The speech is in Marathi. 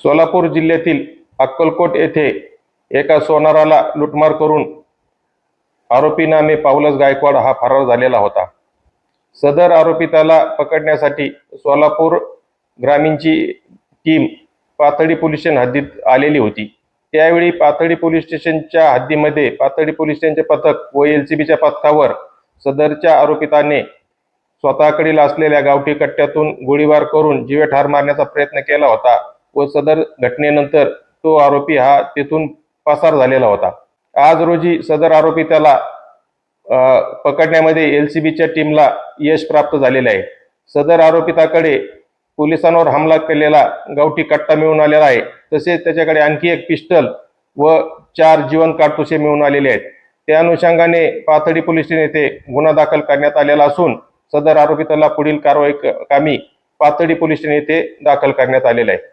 सोलापूर जिल्ह्यातील अक्कलकोट येथे एका सोनाराला लुटमार करून आरोपी नामे पावलस गायकवाड हा फरार झालेला होता। सदर आरोपिताला पकडण्यासाठी सोलापूर ग्रामीणची टीम पाथर्डी पोलीस स्टेशन हद्दीत आलेली होती। त्यावेळी पाथर्डी पोलीस स्टेशनच्या हद्दीमध्ये पाथर्डी पोलीस स्टेशनचे पथक व एलसीबीच्या पथकावर सदरच्या आरोपिताने स्वतःकडील असलेल्या गावठी कट्ट्यातून गोळीबार करून जीवे ठार मारण्याचा प्रयत्न केला होता व सदर घटनेनंतर तो आरोपी हा तेथून पसार झालेला होता। आज रोजी सदर आरोपिताला पकडण्यामध्ये एलसीबीच्या टीमला यश प्राप्त झालेले आहे। सदर आरोपिताकडे पोलिसांवर हमला केलेला गावठी कट्टा मिळून आलेला आहे। तसेच त्याच्याकडे आणखी एक पिस्टल व 4 जीवंत काडतुसे मिळून आलेले आहेत। त्या अनुषंगाने पाथर्डी पोलीस स्टेशन येथे गुन्हा दाखल करण्यात आलेला असून सदर आरोपिताला पुढील कारवाई कामी पाथर्डी पोलीस स्टेशन येथे दाखल करण्यात आलेला आहे।